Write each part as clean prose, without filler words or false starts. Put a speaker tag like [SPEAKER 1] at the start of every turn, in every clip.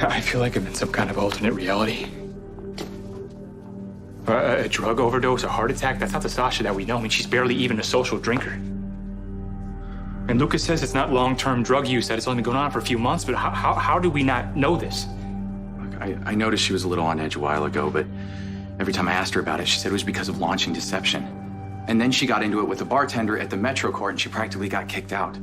[SPEAKER 1] I feel like I'm in some kind of alternate reality. A drug overdose, a heart attack, that's not the Sasha that we know. I mean, she's barely even a social drinker. And Lucas says it's not long-term drug use, that it's only been going on for a few months, but how do we not know this?
[SPEAKER 2] Look, I noticed she was a little on edge a while ago, but every time I asked her about it, she said it was because of launching deception. And then she got into it with a bartender at the Metro Court, and she practically got kicked out.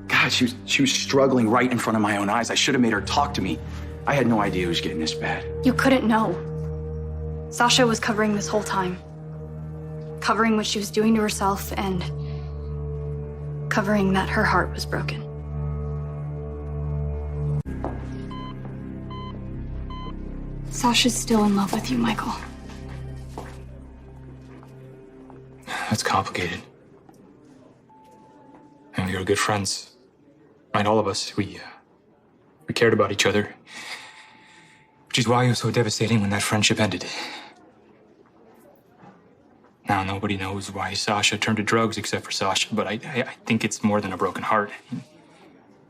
[SPEAKER 2] God, she was struggling right in front of my own eyes. I should have made her talk to me. I had no idea it was getting this bad.
[SPEAKER 3] You couldn't know. Sasha was covering this whole time. Covering what she was doing to herself and covering that her heart was broken. Sasha's still in love with you, Michael.
[SPEAKER 1] That's complicated. And we were good friends. Right, all of us. We cared about each other. Which is why it was so devastating when that friendship ended. Now nobody knows why Sasha turned to drugs except for Sasha, but I think it's more than a broken heart.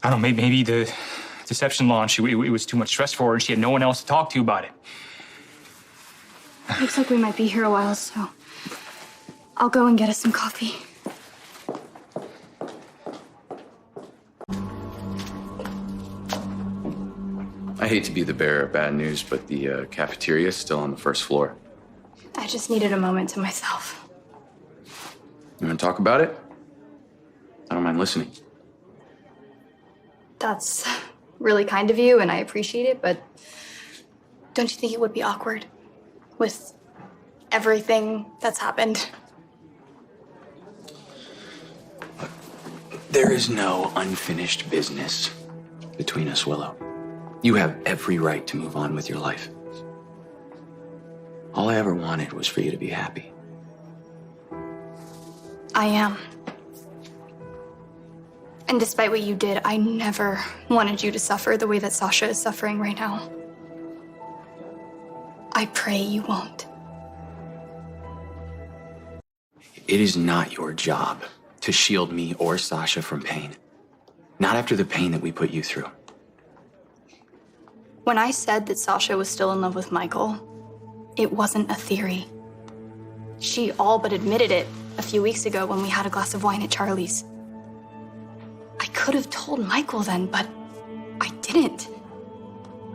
[SPEAKER 1] I don't know, maybe the deception launch, it was too much stress for her and she had no one else to talk to about it.
[SPEAKER 3] Looks like we might be here a while, so I'll go and get us some coffee.
[SPEAKER 2] I hate to be the bearer of bad news, but the cafeteria is still on the first floor.
[SPEAKER 3] I just needed a moment to myself.
[SPEAKER 2] You want to talk about it? I don't mind listening.
[SPEAKER 3] That's really kind of you, and I appreciate it, but don't you think it would be awkward with everything that's happened?
[SPEAKER 2] There is no unfinished business between us, Willow. You have every right to move on with your life. All I ever wanted was for you to be happy.
[SPEAKER 3] I am. And despite what you did, I never wanted you to suffer the way that Sasha is suffering right now. I pray you won't.
[SPEAKER 2] It is not your job to shield me or Sasha from pain. Not after the pain that we put you through.
[SPEAKER 3] When I said that Sasha was still in love with Michael, it wasn't a theory. She all but admitted it a few weeks ago when we had a glass of wine at Charlie's. I could have told Michael then, but I didn't.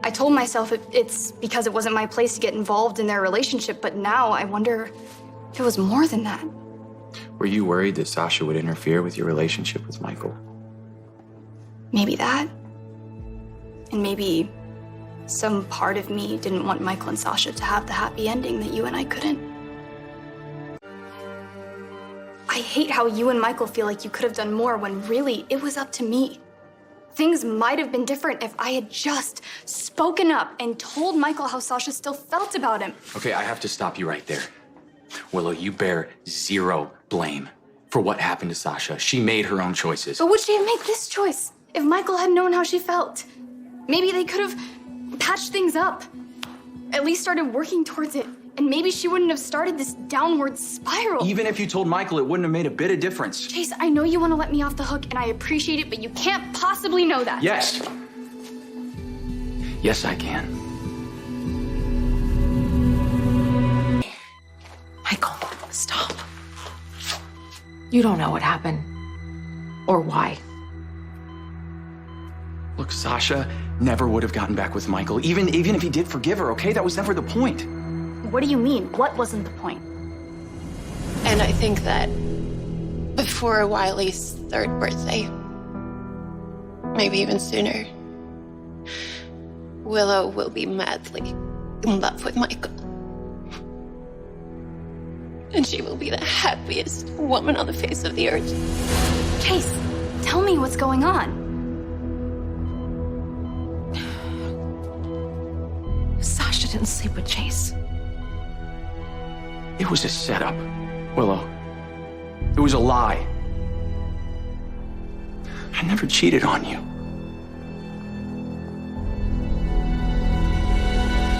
[SPEAKER 3] I told myself it's because it wasn't my place to get involved in their relationship, but now I wonder if it was more than that.
[SPEAKER 2] Were you worried that Sasha would interfere with your relationship with Michael?
[SPEAKER 3] Maybe that. And maybe some part of me didn't want Michael and Sasha to have the happy ending that you and I couldn't. I hate how you and Michael feel like you could have done more when really it was up to me. Things might have been different if I had just spoken up and told Michael how Sasha still felt about him.
[SPEAKER 2] Okay, I have to stop you right there. Willow, you bear zero blame for what happened to Sasha. She made her own choices.
[SPEAKER 3] But would she have made this choice if Michael had known how she felt? Maybe they could have patched things up, at least started working towards it, and maybe she wouldn't have started this downward spiral.
[SPEAKER 2] Even if you told Michael, it wouldn't have made a bit of difference.
[SPEAKER 3] Chase, I know you want to let me off the hook, and I appreciate it, but you can't possibly know that.
[SPEAKER 2] Yes. Yes, I can.
[SPEAKER 4] Michael, stop. You don't know what happened or why.
[SPEAKER 2] Look, Sasha never would have gotten back with Michael, even if he did forgive her, okay? That was never the point.
[SPEAKER 3] What do you mean? What wasn't the point?
[SPEAKER 5] And I think that before Wiley's 3rd birthday, maybe even sooner, Willow will be madly in love with Michael. And she will be the happiest woman on the face of the earth.
[SPEAKER 3] Chase, tell me what's going on.
[SPEAKER 4] Sasha didn't sleep with Chase.
[SPEAKER 2] It was a setup, Willow. It was a lie. I never cheated on you.